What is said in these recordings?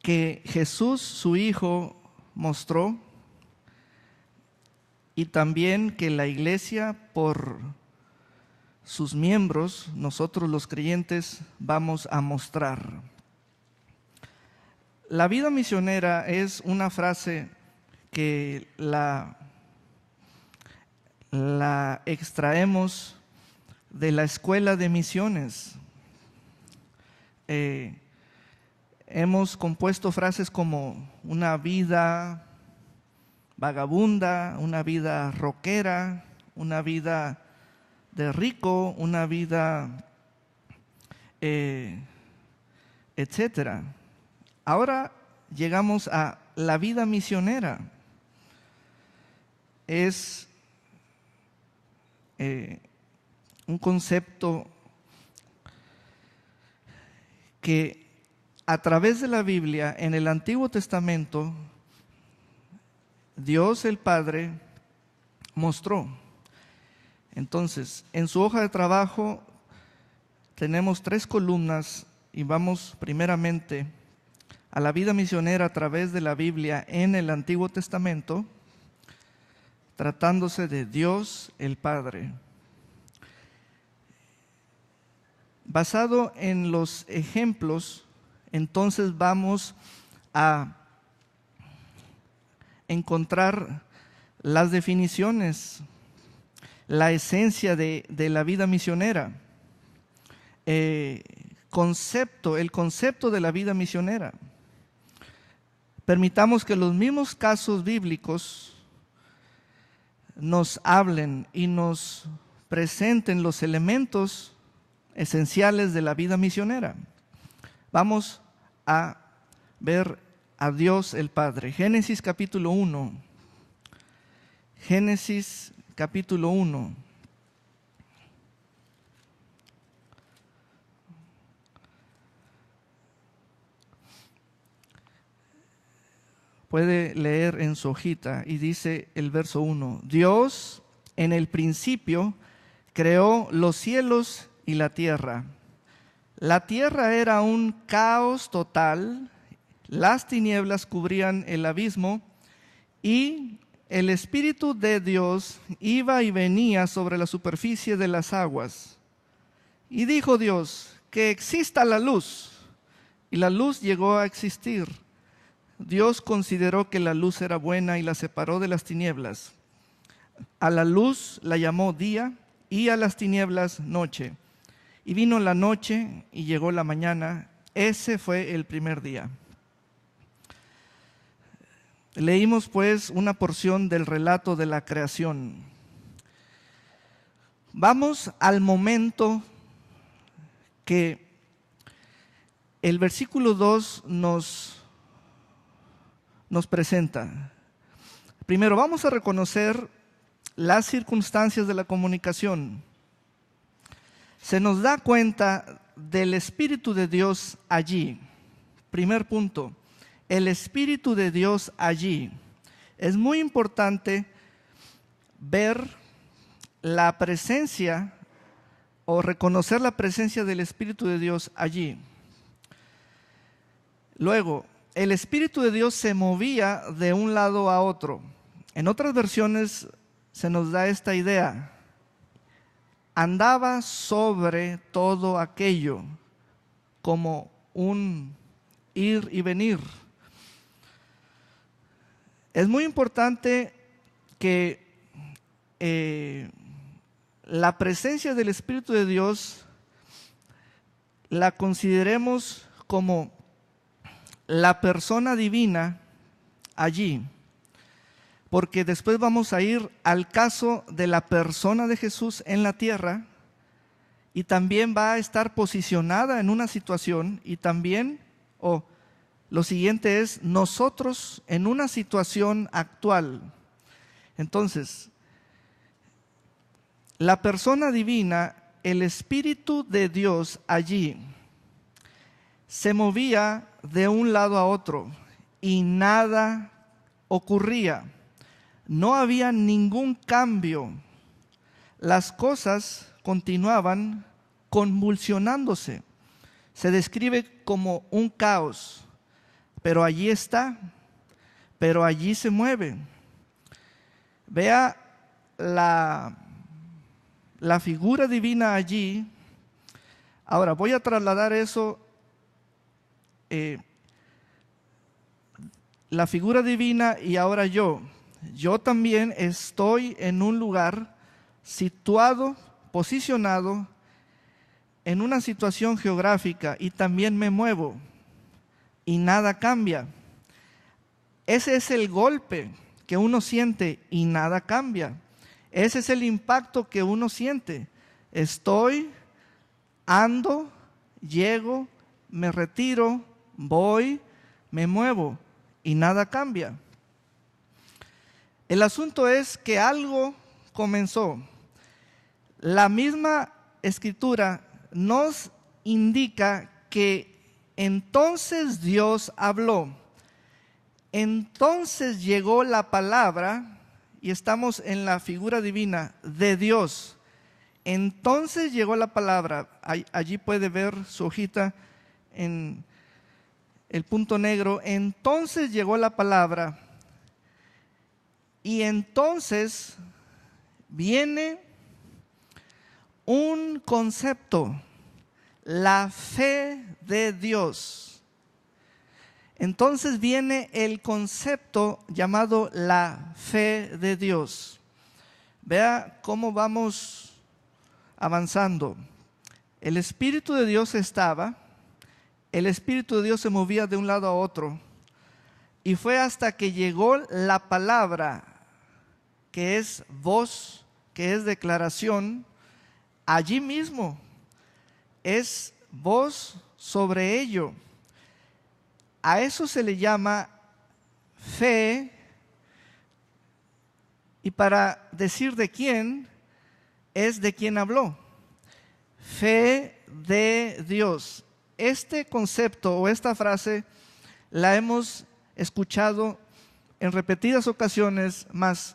que Jesús, su Hijo, mostró, y también que la Iglesia, por sus miembros, nosotros los creyentes, vamos a mostrar. La vida misionera es una frase que la extraemos de la Escuela de Misiones. Hemos compuesto frases como una vida vagabunda, una vida rockera, una vida de rico, una vida, etcétera. Ahora llegamos a la vida misionera. Es un concepto que a través de la Biblia, en el Antiguo Testamento, Dios el Padre mostró. Entonces, en su hoja de trabajo tenemos 3 columnas y vamos primeramente a la vida misionera a través de la Biblia en el Antiguo Testamento, tratándose de Dios el Padre. Basado en los ejemplos, entonces vamos a encontrar las definiciones, la esencia de la vida misionera, el concepto de la vida misionera. Permitamos que los mismos casos bíblicos nos hablen y nos presenten los elementos esenciales de la vida misionera. Vamos a ver a Dios el Padre. Génesis capítulo 1. Génesis capítulo 1. Puede leer en su hojita y dice el verso 1. Dios en el principio creó los cielos y la tierra. La tierra era un caos total, las tinieblas cubrían el abismo y el Espíritu de Dios iba y venía sobre la superficie de las aguas. Y dijo Dios, que exista la luz. Y la luz llegó a existir. Dios consideró que la luz era buena y la separó de las tinieblas. A la luz la llamó día y a las tinieblas noche. Y vino la noche y llegó la mañana. Ese fue el primer día. Leímos pues una porción del relato de la creación. Vamos al momento que el versículo 2 nos presenta. Primero vamos a reconocer las circunstancias de la comunicación. Se nos da cuenta del Espíritu de Dios allí. Primer punto. El Espíritu de Dios allí. Es muy importante ver la presencia o reconocer la presencia del Espíritu de Dios allí. Luego, el Espíritu de Dios se movía de un lado a otro. En otras versiones se nos da esta idea. Andaba sobre todo aquello, como un ir y venir. Es muy importante que la presencia del Espíritu de Dios la consideremos como la persona divina allí, porque después vamos a ir al caso de la persona de Jesús en la tierra y también va a estar posicionada en una situación y también, lo siguiente es nosotros en una situación actual. Entonces, la persona divina, el Espíritu de Dios allí, se movía de un lado a otro y nada ocurría. No había ningún cambio. Las cosas continuaban convulsionándose. se describe como un caos, pero allí está, pero allí se mueve. Vea la figura divina allí. Ahora voy a trasladar eso, la figura divina, y ahora yo también estoy en un lugar situado, posicionado en una situación geográfica, y también me muevo y nada cambia. Ese es el golpe que uno siente y nada cambia. Ese es el impacto que uno siente. Estoy, ando, llego, me retiro, voy, me muevo y nada cambia. El asunto es que algo comenzó. La misma Escritura nos indica que entonces Dios habló. Entonces llegó la palabra, y estamos en la figura divina de Dios. Entonces llegó la palabra. Allí puede ver su hojita en el punto negro. Entonces llegó la palabra. Y entonces viene un concepto, la fe de Dios. Entonces viene el concepto llamado la fe de Dios. Vea cómo vamos avanzando. El Espíritu de Dios estaba, el Espíritu de Dios se movía de un lado a otro, y fue hasta que llegó la palabra, que es voz, que es declaración. Allí mismo es voz sobre ello. A eso se le llama fe. Y para decir de quién, es de quien habló. Fe de Dios. Este concepto o esta frase la hemos escuchado en repetidas ocasiones, mas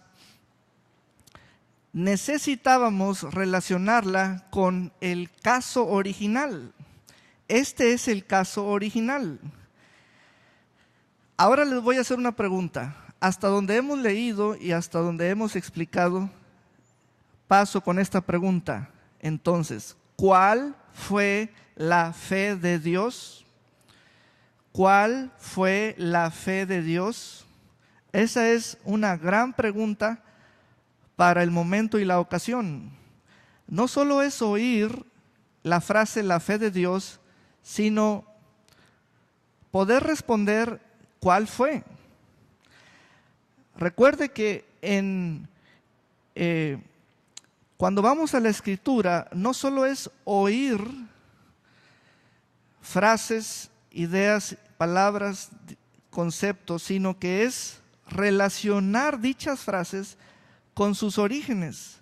necesitábamos relacionarla con el caso original. Este es el caso original. Ahora les voy a hacer una pregunta. Hasta donde hemos leído y hasta donde hemos explicado, paso con esta pregunta. Entonces, ¿cuál fue la fe de Dios? ¿Cuál fue la fe de Dios? Esa es una gran pregunta para el momento y la ocasión. No solo es oír la frase la fe de Dios, sino poder responder cuál fue. Recuerde que cuando vamos a la Escritura, no solo es oír frases, ideas, palabras, conceptos, sino que es relacionar dichas frases con sus orígenes,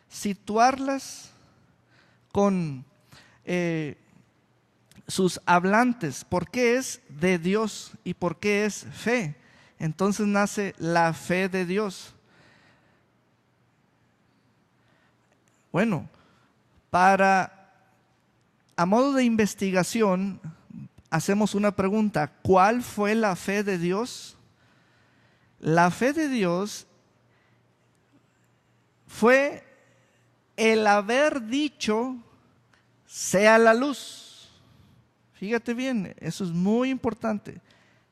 situarlas con sus hablantes, por qué es de Dios y por qué es fe. Entonces nace la fe de Dios. Bueno, a modo de investigación, hacemos una pregunta: ¿cuál fue la fe de Dios? La fe de Dios fue el haber dicho, sea la luz. Fíjate bien, eso es muy importante.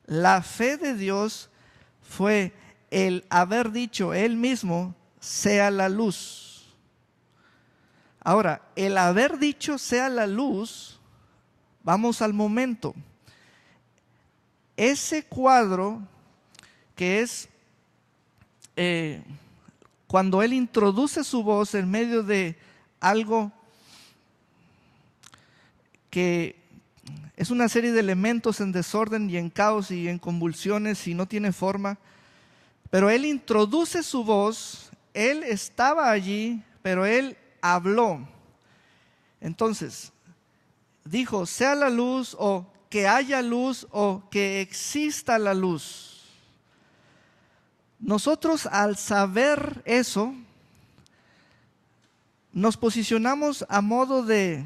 La fe de Dios fue el haber dicho Él mismo, sea la luz. Ahora, el haber dicho sea la luz, vamos al momento. Ese cuadro que es cuando Él introduce su voz en medio de algo que es una serie de elementos en desorden y en caos y en convulsiones y no tiene forma, pero Él introduce su voz, Él estaba allí, pero Él habló. Entonces, dijo, sea la luz, o que haya luz, o que exista la luz. Nosotros, al saber eso, nos posicionamos a modo de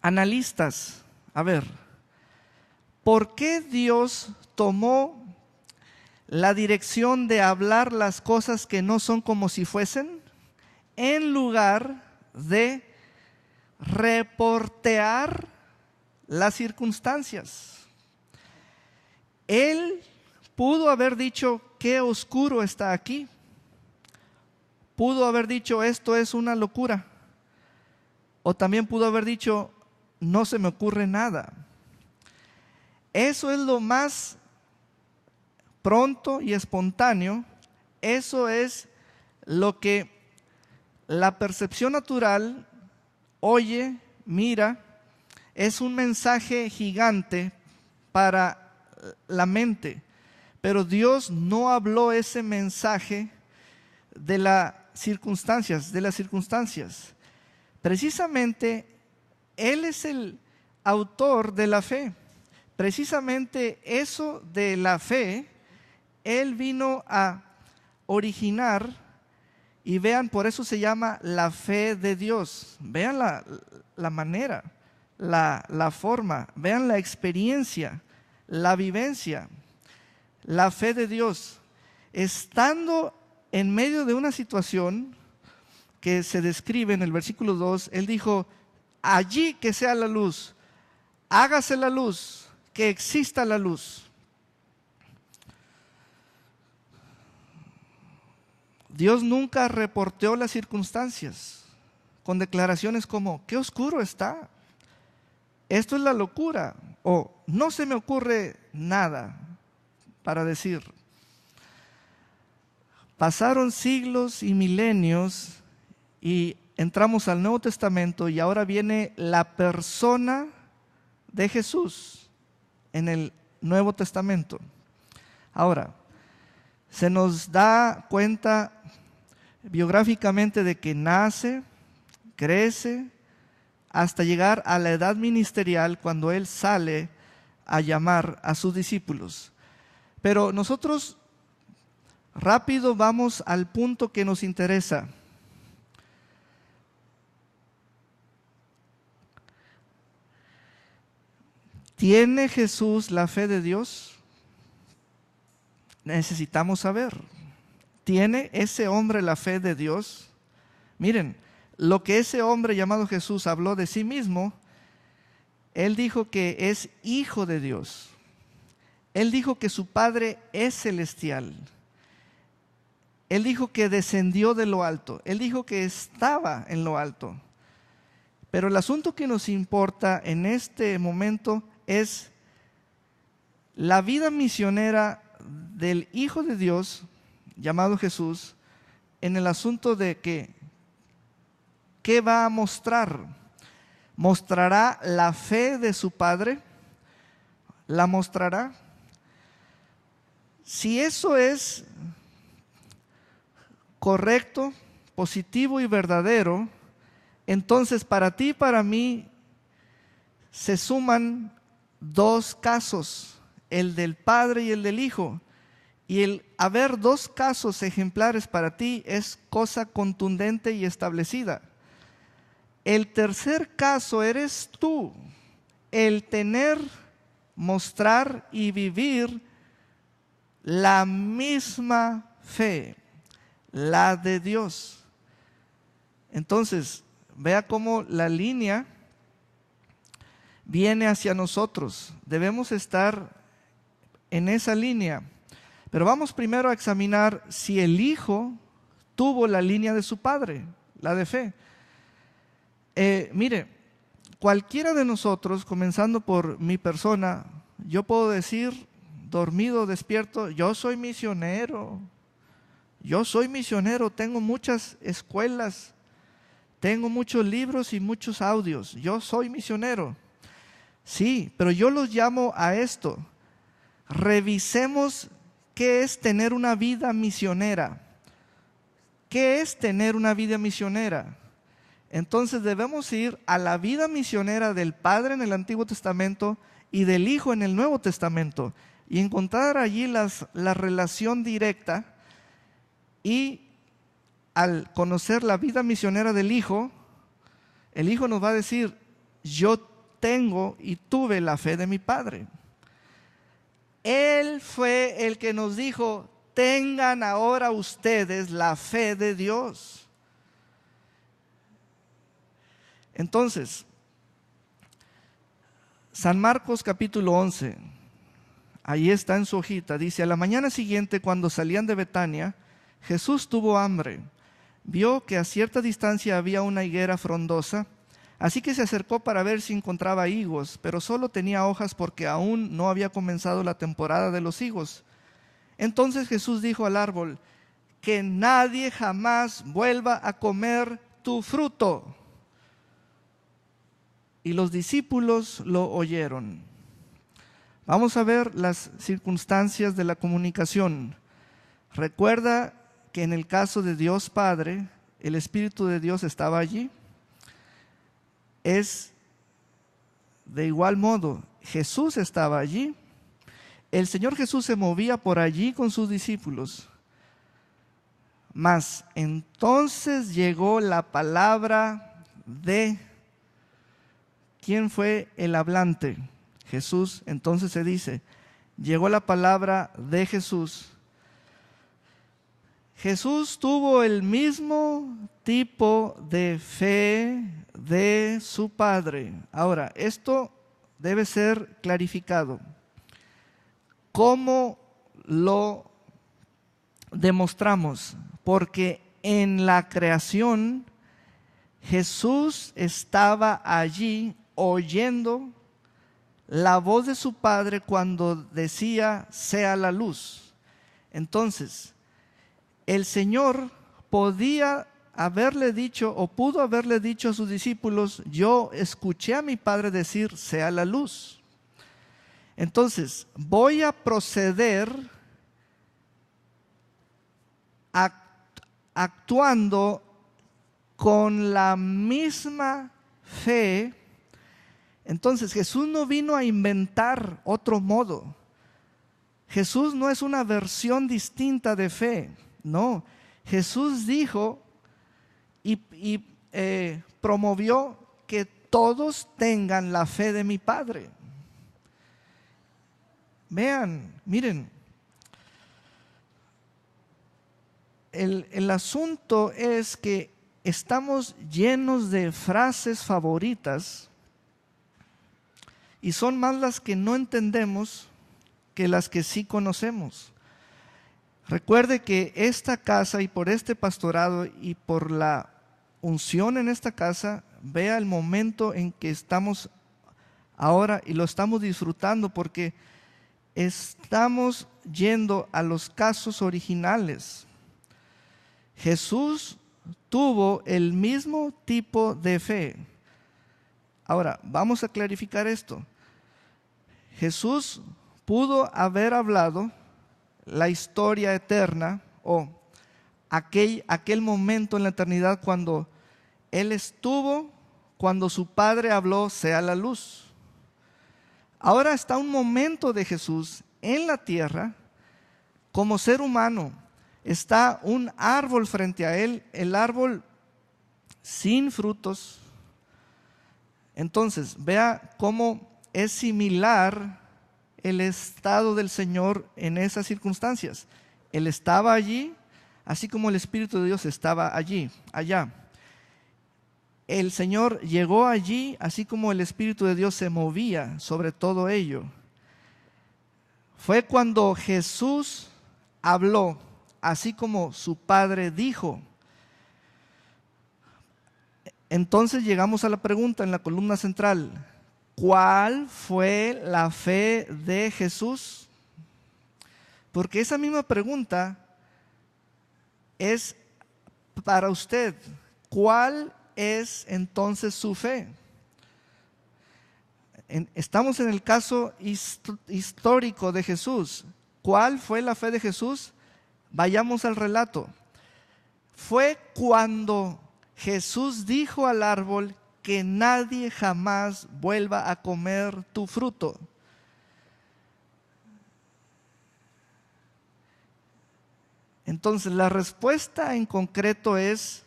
analistas A ver, ¿por qué Dios tomó la dirección de hablar las cosas que no son como si fuesen, en lugar de reportear las circunstancias? Él pudo haber dicho, qué oscuro está aquí. Pudo haber dicho, esto es una locura. O también pudo haber dicho, no se me ocurre nada. Eso es lo más pronto y espontáneo. Eso es lo que la percepción natural oye, mira. Es un mensaje gigante para la mente. Pero Dios no habló ese mensaje de las circunstancias. Precisamente Él es el autor de la fe. Precisamente eso de la fe, Él vino a originar. Y vean, por eso se llama la fe de Dios. Vean la manera, la forma, vean la experiencia, la vivencia. La fe de Dios, estando en medio de una situación que se describe en el versículo 2, Él dijo, allí que sea la luz, hágase la luz, que exista la luz. Dios nunca reporteó las circunstancias con declaraciones como, qué oscuro está, esto es la locura, o no se me ocurre nada para decir. Pasaron siglos y milenios y entramos al Nuevo Testamento y ahora viene la persona de Jesús en el Nuevo Testamento. Ahora, se nos da cuenta biográficamente de que nace, crece, hasta llegar a la edad ministerial cuando Él sale a llamar a sus discípulos. Pero nosotros rápido vamos al punto que nos interesa. ¿Tiene Jesús la fe de Dios? Necesitamos saber. ¿Tiene ese hombre la fe de Dios? Miren, lo que ese hombre llamado Jesús habló de sí mismo, Él dijo que es hijo de Dios. Él dijo que su Padre es celestial. Él dijo que descendió de lo alto. Él dijo que estaba en lo alto. Pero el asunto que nos importa en este momento es la vida misionera del Hijo de Dios, llamado Jesús, en el asunto de que, ¿qué va a mostrar? ¿Mostrará la fe de su Padre? ¿La mostrará? Si eso es correcto, positivo y verdadero, entonces para ti y para mí se suman dos casos, el del Padre y el del Hijo. Y el haber dos casos ejemplares para ti es cosa contundente y establecida. El tercer caso eres tú, el tener, mostrar y vivir la misma fe, la de Dios. Entonces, vea cómo la línea viene hacia nosotros. Debemos estar en esa línea. Pero vamos primero a examinar si el Hijo tuvo la línea de su Padre, la de fe. Mire, cualquiera de nosotros, comenzando por mi persona, yo puedo decir, dormido o despierto, yo soy misionero, tengo muchas escuelas, tengo muchos libros y muchos audios, yo soy misionero. Sí, pero yo los llamo a esto. Revisemos qué es tener una vida misionera. ¿Qué es tener una vida misionera? Entonces debemos ir a la vida misionera del Padre en el Antiguo Testamento y del Hijo en el Nuevo Testamento y encontrar allí la relación directa. Y al conocer la vida misionera del Hijo, el Hijo nos va a decir, yo tengo y tuve la fe de mi Padre. Él fue el que nos dijo: tengan ahora ustedes la fe de Dios. Entonces, San Marcos capítulo 11, ahí está en su hojita, dice: a la mañana siguiente, cuando salían de Betania, Jesús tuvo hambre. Vio que a cierta distancia había una higuera frondosa, así que se acercó para ver si encontraba higos, pero solo tenía hojas porque aún no había comenzado la temporada de los higos. Entonces Jesús dijo al árbol: que nadie jamás vuelva a comer tu fruto. Y los discípulos lo oyeron. Vamos a ver las circunstancias de la comunicación. Recuerda que en el caso de Dios Padre, el Espíritu de Dios estaba allí. Es de igual modo, Jesús estaba allí. El Señor Jesús se movía por allí con sus discípulos. Mas entonces llegó la palabra de... ¿Quién fue el hablante? Jesús. Entonces se dice, llegó la palabra de Jesús. Jesús tuvo el mismo tipo de fe de su Padre. Ahora, esto debe ser clarificado. ¿Cómo lo demostramos? Porque en la creación Jesús estaba allí oyendo la voz de su Padre cuando decía: sea la luz. Entonces, el Señor podía haberle dicho o pudo haberle dicho a sus discípulos: yo escuché a mi Padre decir: sea la luz. Entonces, voy a proceder actuando con la misma fe. Entonces, Jesús no vino a inventar otro modo. Jesús no es una versión distinta de fe. No, Jesús dijo y promovió que todos tengan la fe de mi Padre. Vean, miren, el asunto es que estamos llenos de frases favoritas y son más las que no entendemos que las que sí conocemos. Recuerde que esta casa, y por este pastorado y por la unción en esta casa, vea el momento en que estamos ahora y lo estamos disfrutando, porque estamos yendo a los casos originales. Jesús tuvo el mismo tipo de fe. Ahora, vamos a clarificar esto. Jesús pudo haber hablado la historia eterna o aquel momento en la eternidad cuando Él estuvo, cuando su Padre habló: sea la luz. Ahora está un momento de Jesús en la tierra como ser humano. Está un árbol frente a Él, el árbol sin frutos. Entonces, vea cómo es similar el estado del Señor en esas circunstancias. Él estaba allí, así como el Espíritu de Dios estaba allí, allá. El Señor llegó allí, así como el Espíritu de Dios se movía sobre todo ello. Fue cuando Jesús habló, así como su Padre dijo. Entonces llegamos a la pregunta en la columna central: ¿cuál fue la fe de Jesús? Porque esa misma pregunta es para usted. ¿Cuál es entonces su fe? Estamos en el caso histórico de Jesús. ¿Cuál fue la fe de Jesús? Vayamos al relato. Fue cuando Jesús dijo al árbol: que nadie jamás vuelva a comer tu fruto. Entonces, la respuesta en concreto es: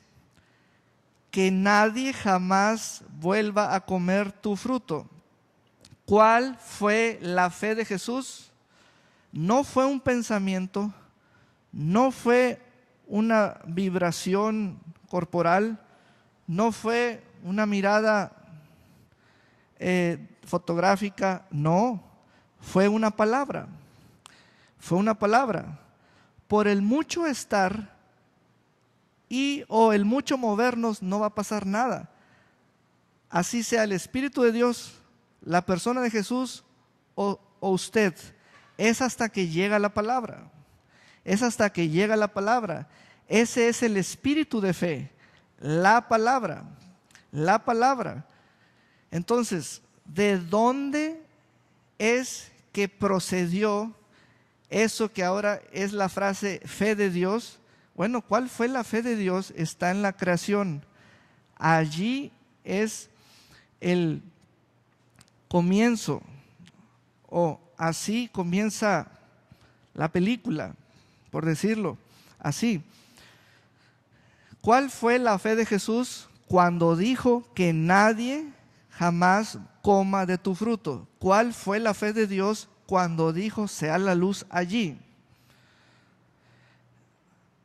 que nadie jamás vuelva a comer tu fruto. ¿Cuál fue la fe de Jesús? No fue un pensamiento, no fue una vibración corporal, no fue una mirada fotográfica, no, fue una palabra. Fue una palabra. Por el mucho estar o el mucho movernos no va a pasar nada. Así sea el Espíritu de Dios, la persona de Jesús o usted, es hasta que llega la palabra. Es hasta que llega la palabra. Ese es el espíritu de fe, la palabra, la palabra. Entonces, ¿de dónde es que procedió eso que ahora es la frase fe de Dios? Bueno, ¿cuál fue la fe de Dios? Está en la creación. Allí es el comienzo, o así comienza la película, por decirlo así. ¿Cuál fue la fe de Jesús? Cuando dijo que nadie jamás coma de tu fruto. ¿Cuál fue la fe de Dios cuando dijo sea la luz allí?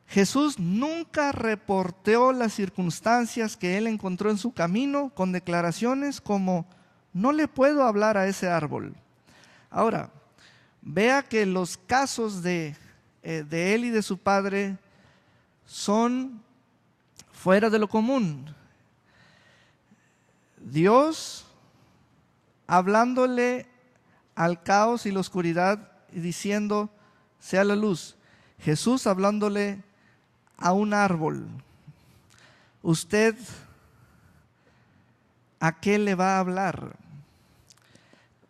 Jesús nunca reportó las circunstancias que él encontró en su camino con declaraciones como no le puedo hablar a ese árbol. Ahora, vea que los casos de él y de su padre son fuera de lo común. Dios hablándole al caos y la oscuridad y diciendo sea la luz. Jesús hablándole a un árbol. ¿Usted a qué le va a hablar?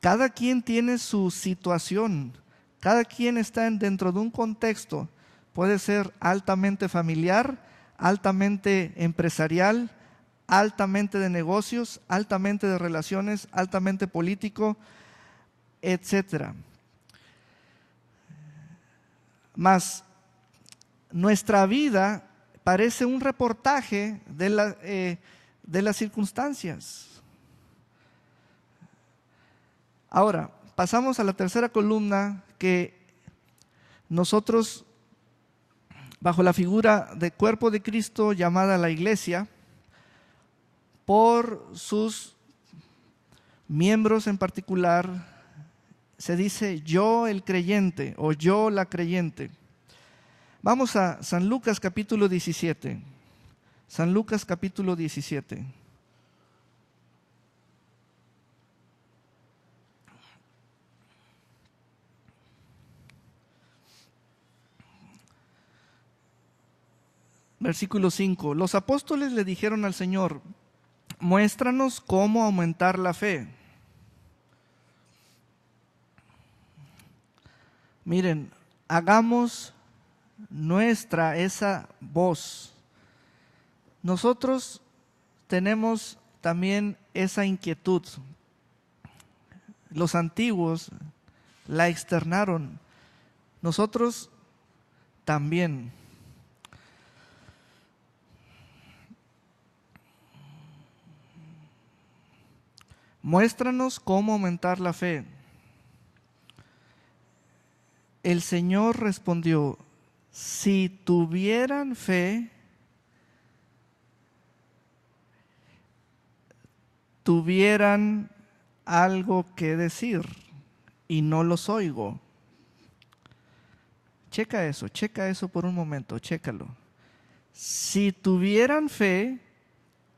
Cada quien tiene su situación. Cada quien está dentro de un contexto. Puede ser altamente familiar, altamente empresarial, altamente de negocios, altamente de relaciones, altamente político, etcétera. Mas nuestra vida parece un reportaje de las circunstancias. Ahora, pasamos a la tercera columna, que nosotros, bajo la figura de cuerpo de Cristo llamada la iglesia, por sus miembros en particular, se dice yo el creyente o yo la creyente. Vamos a San Lucas capítulo 17. San Lucas capítulo 17. Versículo 5. Los apóstoles le dijeron al Señor, muéstranos cómo aumentar la fe. Miren, hagamos nuestra esa voz. Nosotros tenemos también esa inquietud. Los antiguos la externaron. Nosotros también. Muéstranos cómo aumentar la fe. El Señor respondió, si tuvieran fe, tuvieran algo que decir y no los oigo. Checa eso por un momento, chécalo. Si tuvieran fe,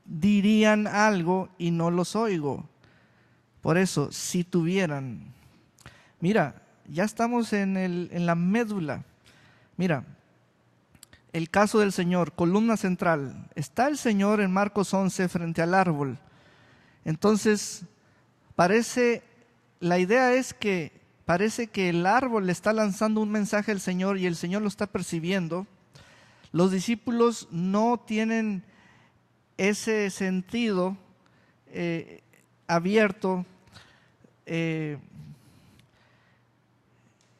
dirían algo y no los oigo. Por eso, si tuvieran. Mira, ya estamos en la médula. Mira, el caso del Señor, columna central. Está el Señor en Marcos 11 frente al árbol. Entonces, la idea es que parece que el árbol le está lanzando un mensaje al Señor y el Señor lo está percibiendo. Los discípulos no tienen ese sentido abierto.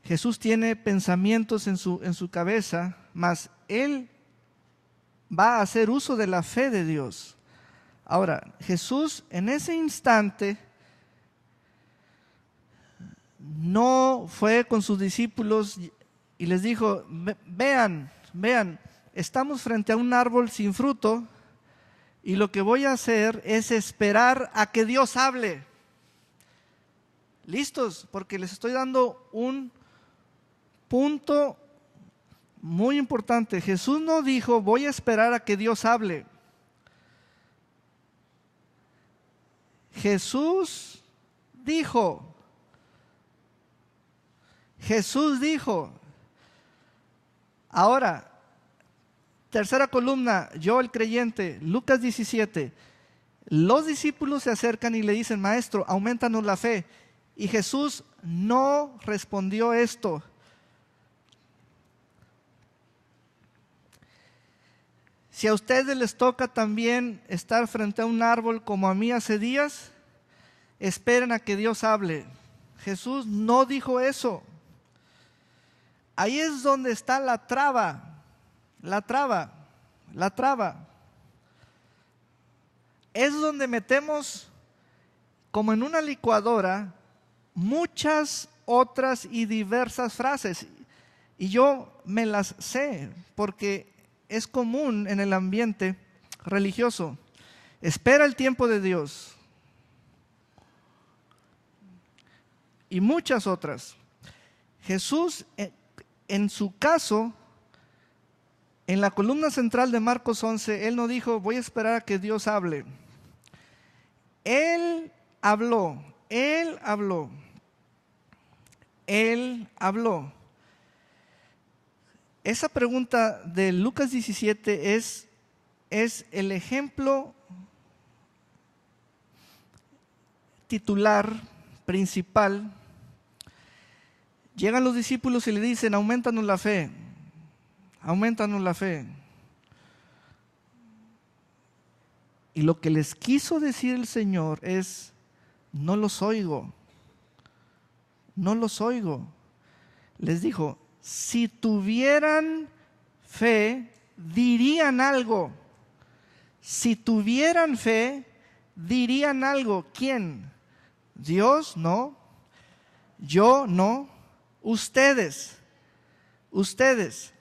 Jesús tiene pensamientos en su cabeza, mas Él va a hacer uso de la fe de Dios. Ahora, Jesús en ese instante no fue con sus discípulos y les dijo: vean, estamos frente a un árbol sin fruto y lo que voy a hacer es esperar a que Dios hable. ¿Listos? Porque les estoy dando un punto muy importante. Jesús no dijo: voy a esperar a que Dios hable. Jesús dijo. Ahora, tercera columna, yo el creyente, Lucas 17. Los discípulos se acercan y le dicen: Maestro, aumentanos la fe. Y Jesús no respondió esto. Si a ustedes les toca también estar frente a un árbol como a mí hace días, esperen a que Dios hable. Jesús no dijo eso. Ahí es donde está la traba. Es donde metemos, como en una licuadora, muchas otras y diversas frases. Y yo me las sé porque es común en el ambiente religioso. Espera el tiempo de Dios. Y muchas otras. Jesús, en su caso, en la columna central de Marcos 11, Él no dijo: voy a esperar a que Dios hable. Él habló. Esa pregunta de Lucas 17 es el ejemplo titular, principal. Llegan los discípulos y le dicen: aumentanos la fe. Y lo que les quiso decir el Señor es: no los oigo. Les dijo: si tuvieran fe, dirían algo. ¿Quién? Dios, no. Yo, no. Ustedes.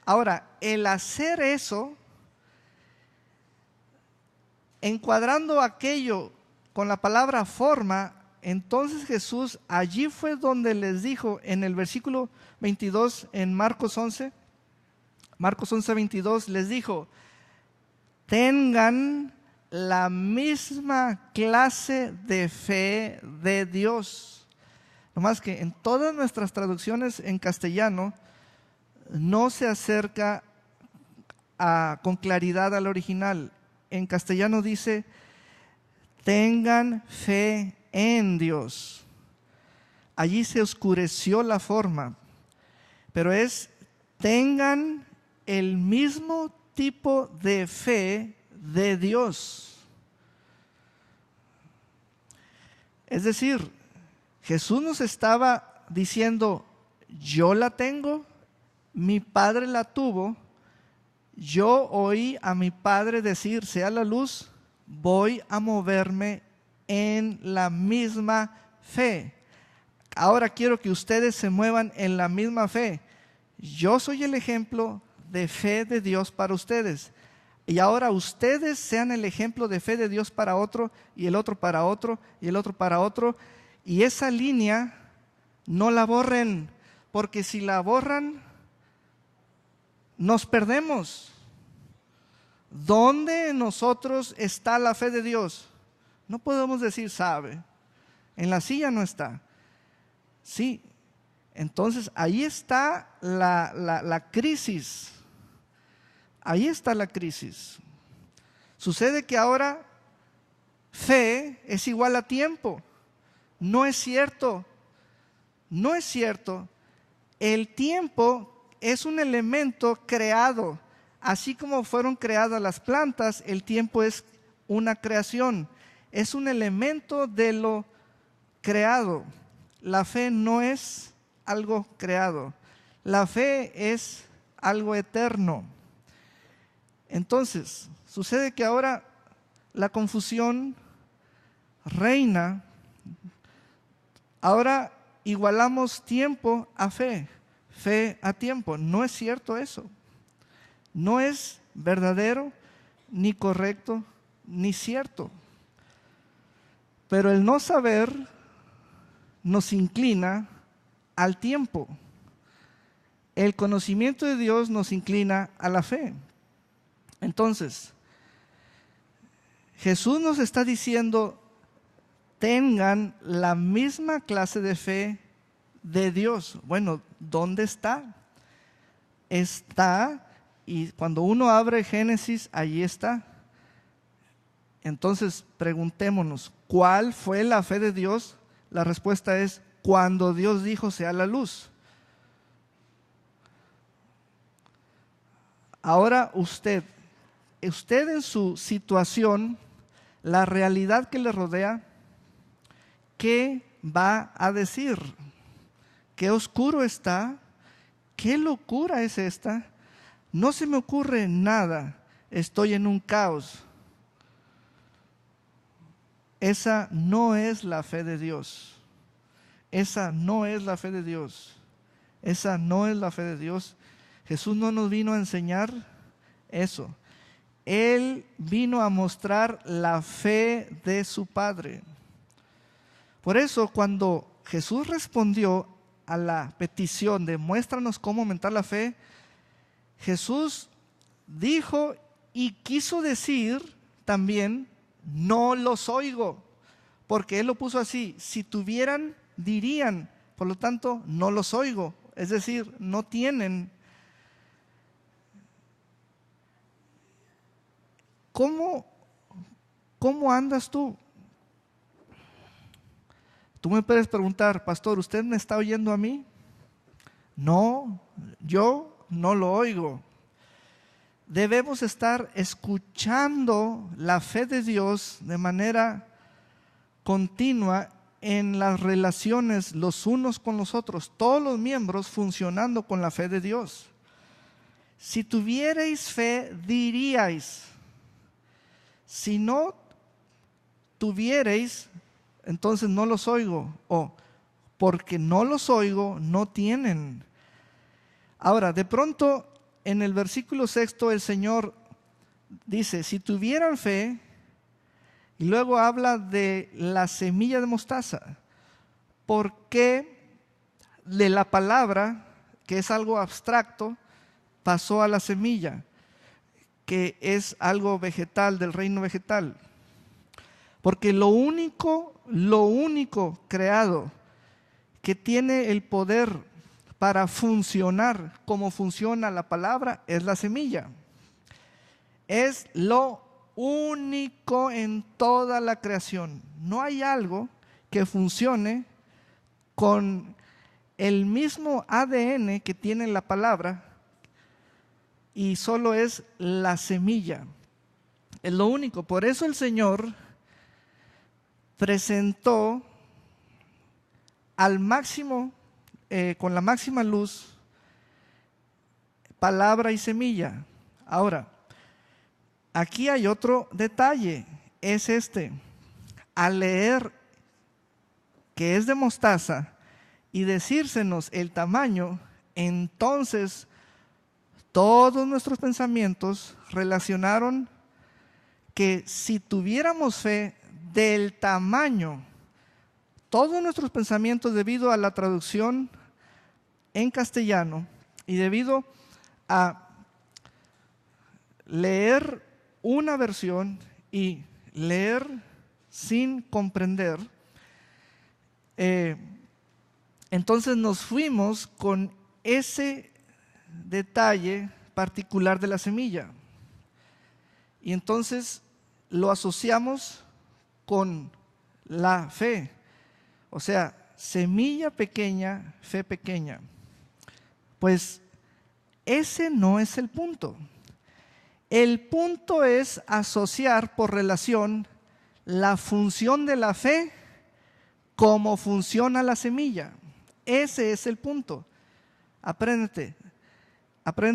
Ahora, el hacer eso, encuadrando aquello con la palabra forma, entonces Jesús allí fue donde les dijo en el versículo 22 en Marcos 11, 22, les dijo: tengan la misma clase de fe de Dios. Nomás que en todas nuestras traducciones en castellano no se acerca con claridad al original. En castellano dice: tengan fe en Dios. Allí se oscureció la forma, pero es: tengan el mismo tipo de fe de Dios. Es decir, Jesús nos estaba diciendo: yo la tengo, mi Padre la tuvo, yo oí a mi Padre decir: sea la luz, voy a moverme en la misma fe. Ahora quiero que ustedes se muevan en la misma fe. Yo soy el ejemplo de fe de Dios para ustedes. Y ahora ustedes sean el ejemplo de fe de Dios para otro, y el otro para otro, y el otro para otro. Y esa línea no la borren, porque si la borran, nos perdemos. ¿Dónde en nosotros está la fe de Dios? No podemos decir: sabe, en la silla no está. Sí, entonces ahí está la crisis. Ahí está la crisis. Sucede que ahora fe es igual a tiempo. No es cierto. El tiempo es un elemento creado. Así como fueron creadas las plantas, el tiempo es una creación. Es un elemento de lo creado. La fe no es algo creado. La fe es algo eterno. Entonces, sucede que ahora la confusión reina. Ahora igualamos tiempo a fe, fe a tiempo. No es cierto eso. No es verdadero, ni correcto, ni cierto. Pero el no saber nos inclina al tiempo. El conocimiento de Dios nos inclina a la fe. Entonces, Jesús nos está diciendo, tengan la misma clase de fe de Dios. Bueno, ¿dónde está? Está, y cuando uno abre Génesis, allí está. Entonces, preguntémonos, ¿cuál fue la fe de Dios? La respuesta es, cuando Dios dijo sea la luz. Ahora usted en su situación, la realidad que le rodea, ¿qué va a decir? ¿Qué oscuro está? ¿Qué locura es esta? No se me ocurre nada, estoy en un caos. Esa no es la fe de Dios. Esa no es la fe de Dios. Esa no es la fe de Dios. Jesús no nos vino a enseñar eso. Él vino a mostrar la fe de su Padre. Por eso, cuando Jesús respondió a la petición de muéstranos cómo aumentar la fe, Jesús dijo y quiso decir también, no los oigo, porque Él lo puso así, si tuvieran, dirían, por lo tanto, no los oigo, es decir, no tienen. ¿Cómo andas tú? Tú me puedes preguntar, pastor, ¿usted me está oyendo a mí? No, yo no lo oigo. Debemos estar escuchando la fe de Dios de manera continua en las relaciones los unos con los otros, todos los miembros funcionando con la fe de Dios. Si tuvierais fe, diríais. Si no tuvierais, entonces no los oigo. O porque no los oigo, no tienen. Ahora, de pronto, en el versículo 6 el Señor dice, si tuvieran fe, y luego habla de la semilla de mostaza. ¿Por qué de la palabra, que es algo abstracto, pasó a la semilla, que es algo vegetal, del reino vegetal? Porque lo único creado que tiene el poder para funcionar como funciona la palabra es la semilla. Es lo único en toda la creación. No hay algo que funcione con el mismo ADN que tiene la palabra y solo es la semilla. Es lo único. Por eso el Señor presentó al máximo, con la máxima luz, palabra y semilla. Ahora, aquí hay otro detalle, es este. Al leer que es de mostaza y decírsenos el tamaño, entonces todos nuestros pensamientos relacionaron que si tuviéramos fe del tamaño, todos nuestros pensamientos, debido a la traducción en castellano y debido a leer una versión y leer sin comprender, entonces nos fuimos con ese detalle particular de la semilla y entonces lo asociamos con la fe, o sea, semilla pequeña, fe pequeña. Pues ese no es el punto. El punto es asociar por relación la función de la fe como funciona la semilla. Ese es el punto. Aprende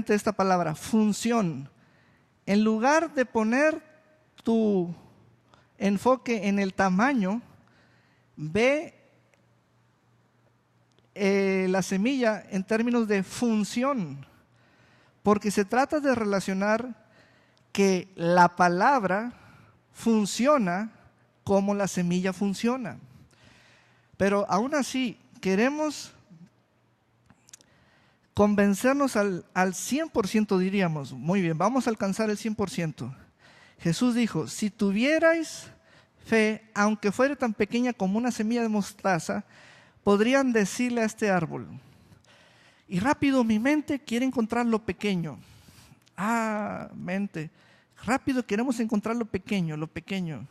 esta palabra, función. En lugar de poner tu enfoque en el tamaño, ve la semilla en términos de función, porque se trata de relacionar que la palabra funciona como la semilla funciona. Pero aún así, queremos convencernos al 100%, diríamos, muy bien, vamos a alcanzar el 100%. Jesús dijo, si tuvierais fe, aunque fuera tan pequeña como una semilla de mostaza, podrían decirle a este árbol. Y rápido mi mente quiere encontrar lo pequeño. Mente, rápido queremos encontrar lo pequeño, lo pequeño.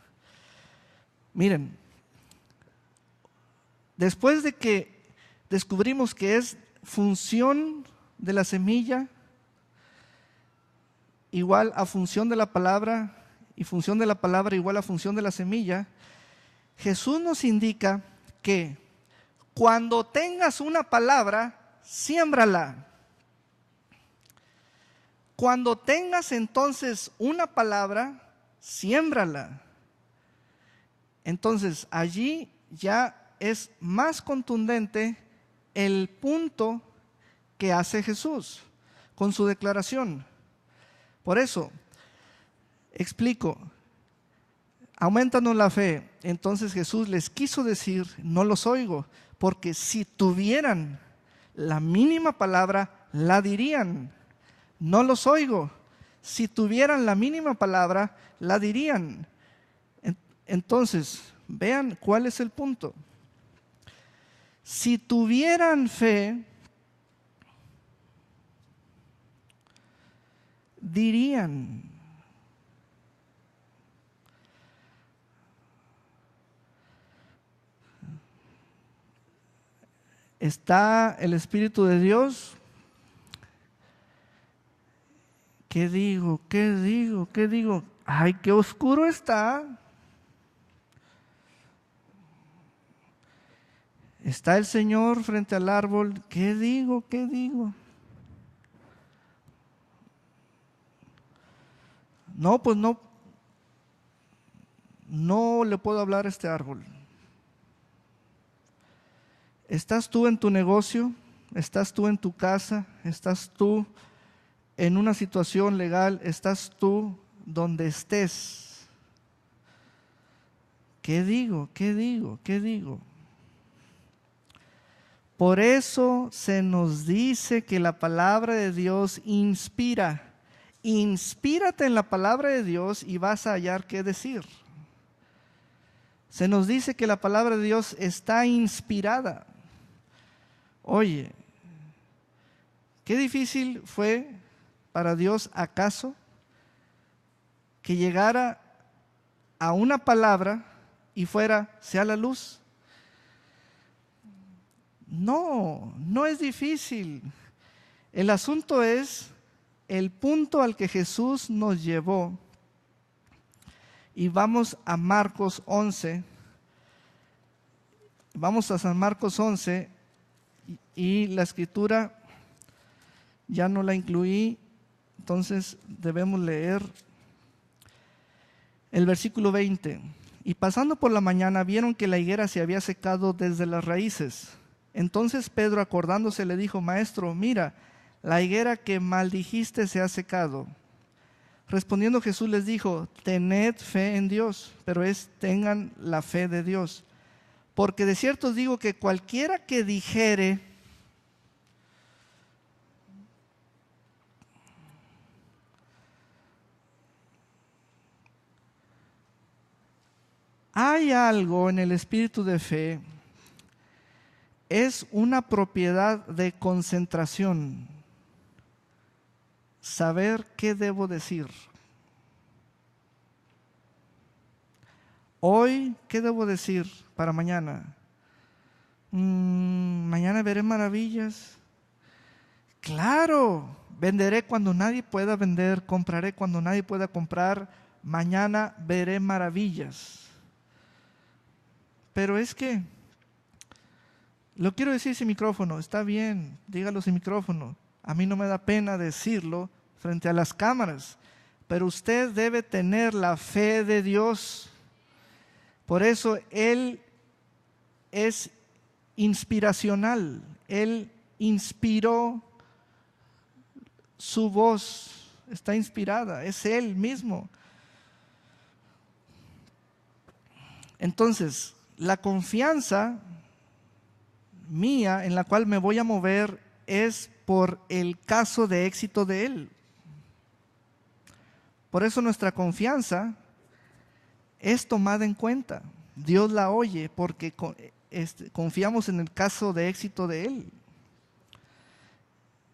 Miren, después de que descubrimos que es función de la semilla igual a función de la palabra y función de la palabra igual a función de la semilla, Jesús nos indica que cuando tengas una palabra, siémbrala. Cuando tengas entonces una palabra, siémbrala. Entonces allí ya es más contundente el punto que hace Jesús con su declaración. Por eso, explico, aumentanos la fe. Entonces Jesús les quiso decir, no los oigo, porque si tuvieran la mínima palabra, la dirían. No los oigo. Si tuvieran la mínima palabra, la dirían. Entonces, vean cuál es el punto. Si tuvieran fe, dirían. Está el Espíritu de Dios. ¿Qué digo? ¿Qué digo? ¿Qué digo? ¡Ay, qué oscuro está! Está el Señor frente al árbol. ¿Qué digo? ¿Qué digo? No, pues no le puedo hablar a este árbol. ¿Estás tú en tu negocio? ¿Estás tú en tu casa? ¿Estás tú en una situación legal? ¿Estás tú donde estés? ¿Qué digo? ¿Qué digo? ¿Qué digo? Por eso se nos dice que la palabra de Dios inspira. Inspírate en la palabra de Dios y vas a hallar qué decir. Se nos dice que la palabra de Dios está inspirada. Oye, qué difícil fue para Dios, ¿acaso, que llegara a una palabra y fuera, sea la luz? No, no es difícil. El asunto es el punto al que Jesús nos llevó. Y vamos a Marcos 11. Vamos a San Marcos 11 y la escritura ya no la incluí, entonces debemos leer el versículo 20. Y pasando por la mañana vieron que la higuera se había secado desde las raíces. Entonces Pedro, acordándose, le dijo: Maestro, mira, la higuera que maldijiste se ha secado. Respondiendo Jesús les dijo: tened fe en Dios, pero tengan la fe de Dios. Porque de cierto os digo que cualquiera que dijere, hay algo en el espíritu de fe, es una propiedad de concentración. Saber qué debo decir. Hoy, ¿qué debo decir para mañana? Mañana veré maravillas. Claro, venderé cuando nadie pueda vender, compraré cuando nadie pueda comprar. Mañana veré maravillas. Pero es que, lo quiero decir sin micrófono, está bien, dígalo sin micrófono. A mí no me da pena decirlo frente a las cámaras, pero usted debe tener la fe de Dios. Por eso Él es inspiracional, Él inspiró su voz, está inspirada, es Él mismo. Entonces, la confianza mía en la cual me voy a mover es por el caso de éxito de Él. Por eso nuestra confianza es tomada en cuenta. Dios la oye porque confiamos en el caso de éxito de Él.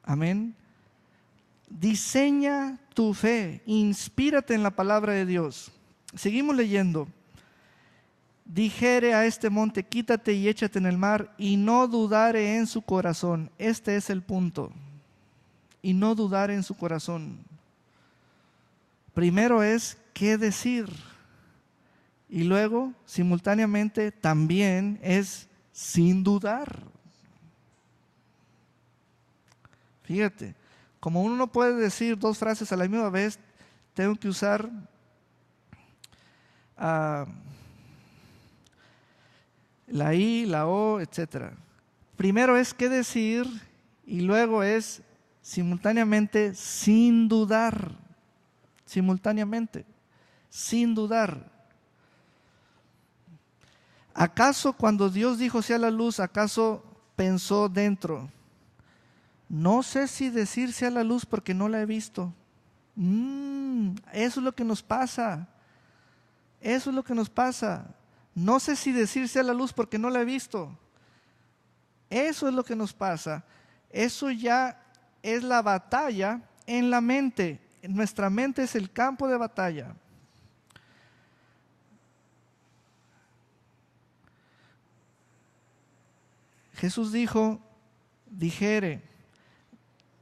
Amén. Diseña tu fe, inspírate en la palabra de Dios. Seguimos leyendo. Dijere a este monte, quítate y échate en el mar, y no dudare en su corazón. Este es el punto. Y no dudare en su corazón. Primero es qué decir. Y luego, simultáneamente, también es sin dudar. Fíjate, como uno no puede decir dos frases a la misma vez, tengo que usar la I, la O, etc. Primero es qué decir y luego es simultáneamente sin dudar. Simultáneamente, sin dudar. ¿Acaso cuando Dios dijo sea la luz, acaso pensó dentro? No sé si decir sea la luz porque no la he visto. Eso es lo que nos pasa. Eso es lo que nos pasa. No sé si decir sea la luz porque no la he visto. Eso es lo que nos pasa. Eso ya es la batalla en la mente. Nuestra mente es el campo de batalla. Jesús dijo, dijere,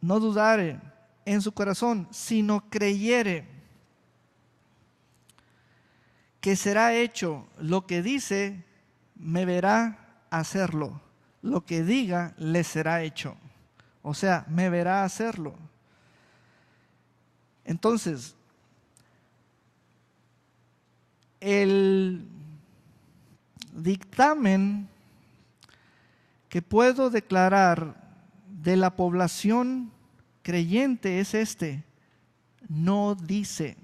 no dudare en su corazón, sino creyere que será hecho lo que dice, me verá hacerlo. Lo que diga, le será hecho. O sea, me verá hacerlo. Entonces, el dictamen que puedo declarar de la población creyente es este: no dice.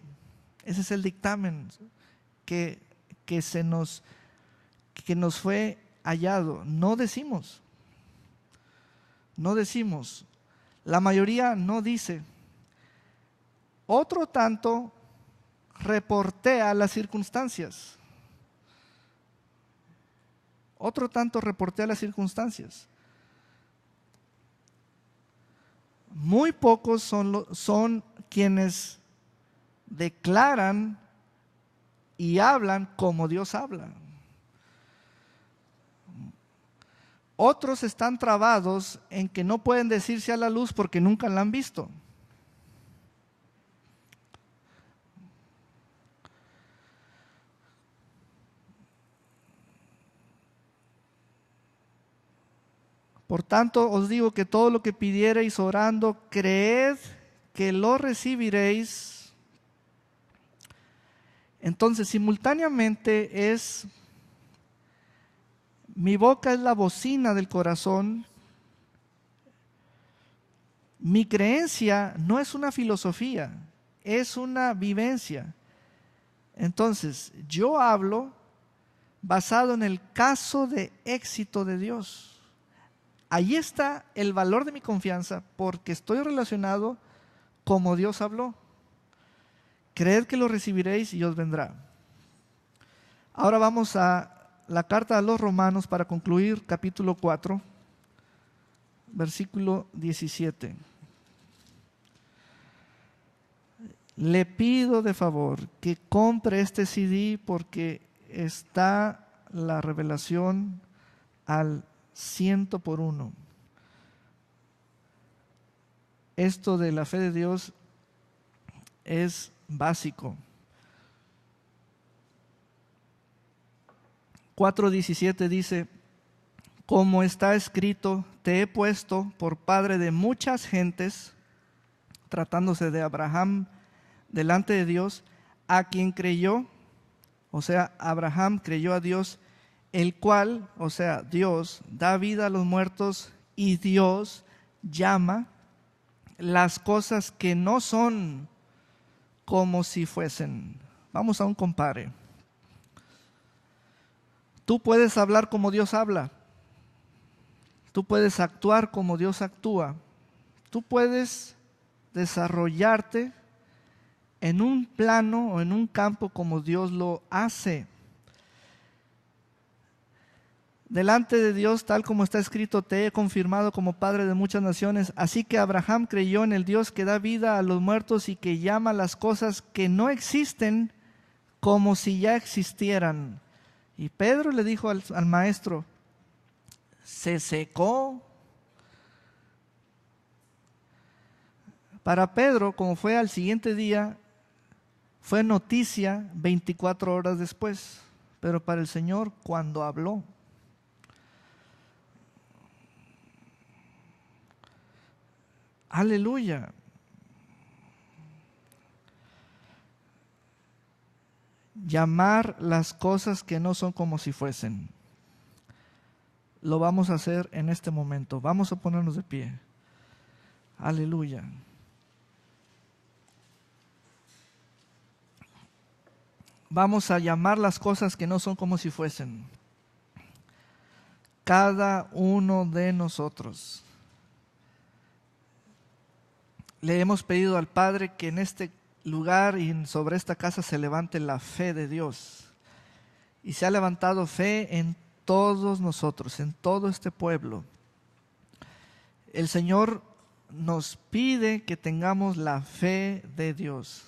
Ese es el dictamen que nos fue hallado. No decimos. No decimos. La mayoría no dice. Otro tanto reportea las circunstancias. Otro tanto reportea las circunstancias. Muy pocos son quienes declaran y hablan como Dios habla. Otros están trabados en que no pueden decirse a la luz porque nunca la han visto. Por tanto, os digo que todo lo que pidiereis orando, creed que lo recibiréis. Entonces, simultáneamente es, mi boca es la bocina del corazón. Mi creencia no es una filosofía, es una vivencia. Entonces, yo hablo basado en el caso de éxito de Dios. Ahí está el valor de mi confianza, porque estoy relacionado como Dios habló. Creed que lo recibiréis y os vendrá. Ahora vamos a la carta a los Romanos para concluir, capítulo 4, versículo 17. Le pido de favor que compre este CD porque está la revelación al 100%. Esto de la fe de Dios es básico. 4:17 dice: como está escrito, te he puesto por padre de muchas gentes, tratándose de Abraham delante de Dios, a quien creyó, o sea, Abraham creyó a Dios, el cual, o sea, Dios, da vida a los muertos y Dios llama las cosas que no son como si fuesen. Vamos a un compare. Tú puedes hablar como Dios habla. Tú puedes actuar como Dios actúa. Tú puedes desarrollarte en un plano o en un campo como Dios lo hace. Delante de Dios, tal como está escrito, te he confirmado como padre de muchas naciones. Así que Abraham creyó en el Dios que da vida a los muertos y que llama las cosas que no existen como si ya existieran. Y Pedro le dijo al maestro, se secó. Para Pedro, como fue al siguiente día, fue noticia 24 horas después. Pero para el Señor, cuando habló. Aleluya. Llamar las cosas que no son como si fuesen. Lo vamos a hacer en este momento. Vamos a ponernos de pie. Aleluya. Vamos a llamar las cosas que no son como si fuesen. Cada uno de nosotros. Le hemos pedido al Padre que en este lugar y sobre esta casa se levante la fe de Dios. Y se ha levantado fe en todos nosotros, en todo este pueblo. El Señor nos pide que tengamos la fe de Dios.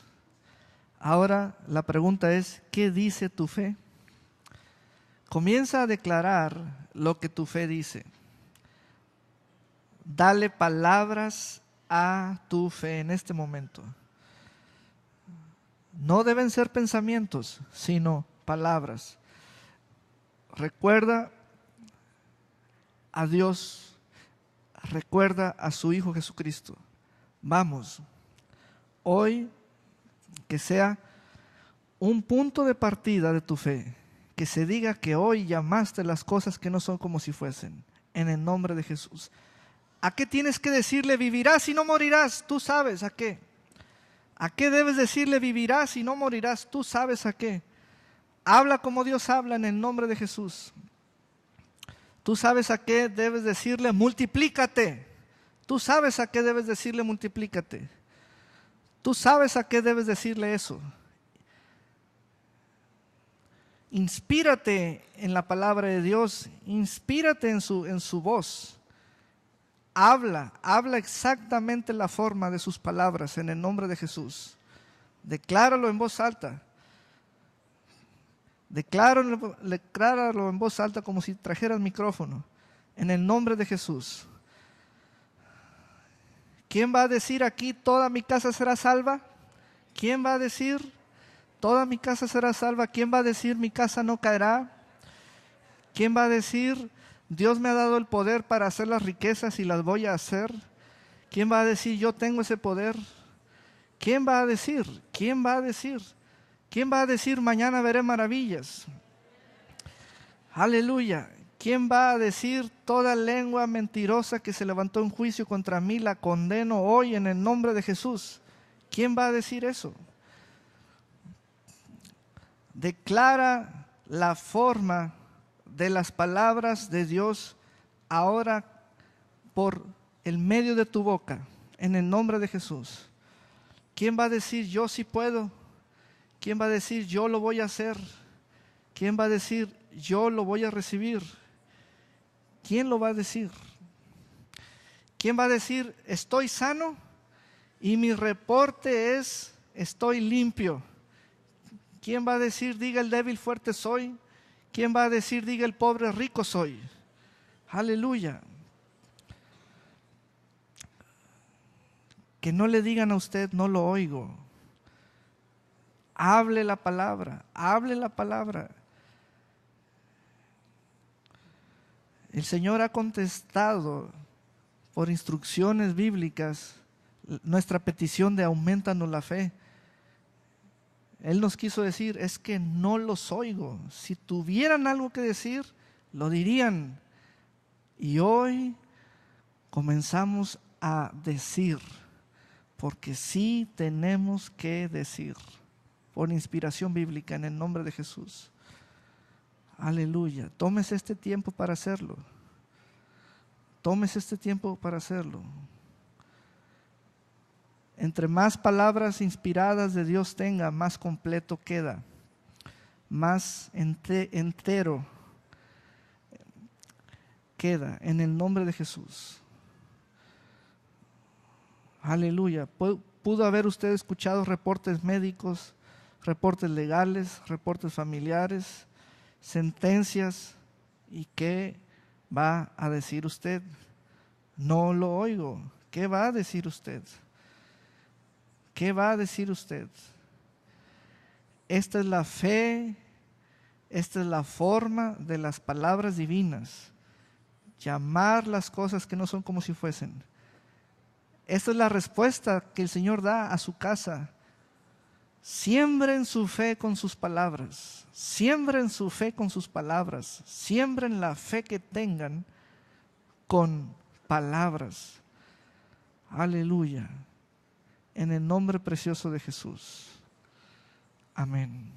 Ahora la pregunta es, ¿qué dice tu fe? Comienza a declarar lo que tu fe dice. Dale palabras a tu fe en este momento. No deben ser pensamientos, sino palabras. Recuerda a Dios, recuerda a su Hijo Jesucristo. Vamos, hoy que sea un punto de partida de tu fe, que se diga que hoy llamaste las cosas que no son como si fuesen, en el nombre de Jesús. ¿A qué tienes que decirle vivirás y no morirás? Tú sabes a qué. ¿A qué debes decirle vivirás y no morirás? Tú sabes a qué. Habla como Dios habla en el nombre de Jesús. Tú sabes a qué debes decirle multiplícate. Tú sabes a qué debes decirle multiplícate. Tú sabes a qué debes decirle eso. Inspírate en la palabra de Dios. Inspírate en su voz. Habla exactamente la forma de sus palabras en el nombre de Jesús. Decláralo en voz alta. Decláralo en voz alta como si trajeras micrófono. En el nombre de Jesús. ¿Quién va a decir aquí toda mi casa será salva? ¿Quién va a decir toda mi casa será salva? ¿Quién va a decir mi casa no caerá? ¿Quién va a decir Dios me ha dado el poder para hacer las riquezas y las voy a hacer? ¿Quién va a decir yo tengo ese poder? ¿Quién va a decir? ¿Quién va a decir? ¿Quién va a decir mañana veré maravillas? Aleluya. ¿Quién va a decir toda lengua mentirosa que se levantó en juicio contra mí la condeno hoy en el nombre de Jesús? ¿Quién va a decir eso? Declara la forma de las palabras de Dios ahora por el medio de tu boca, en el nombre de Jesús. ¿Quién va a decir yo sí puedo? ¿Quién va a decir yo lo voy a hacer? ¿Quién va a decir yo lo voy a recibir? ¿Quién lo va a decir? ¿Quién va a decir estoy sano y mi reporte es estoy limpio? ¿Quién va a decir diga el débil fuerte soy? ¿Quién va a decir diga el pobre rico soy? Aleluya. Que no le digan a usted no lo oigo. Hable la palabra, hable la palabra. El Señor ha contestado por instrucciones bíblicas nuestra petición de aumentanos la fe. Él nos quiso decir, es que no los oigo. Si tuvieran algo que decir, lo dirían. Y hoy, comenzamos a decir, porque sí tenemos que decir, por inspiración bíblica, en el nombre de Jesús. Aleluya. Tómese este tiempo para hacerlo. Tómese este tiempo para hacerlo. Entre más palabras inspiradas de Dios tenga, más completo queda, más entero queda, en el nombre de Jesús. Aleluya. Pudo haber usted escuchado reportes médicos, reportes legales, reportes familiares, sentencias. ¿Y qué va a decir usted? No lo oigo. ¿Qué va a decir usted? ¿Qué va a decir usted? Esta es la fe, esta es la forma de las palabras divinas. Llamar las cosas que no son como si fuesen. Esta es la respuesta que el Señor da a su casa. Siembren su fe con sus palabras. Siembren su fe con sus palabras. Siembren la fe que tengan con palabras. Aleluya. En el nombre precioso de Jesús. Amén.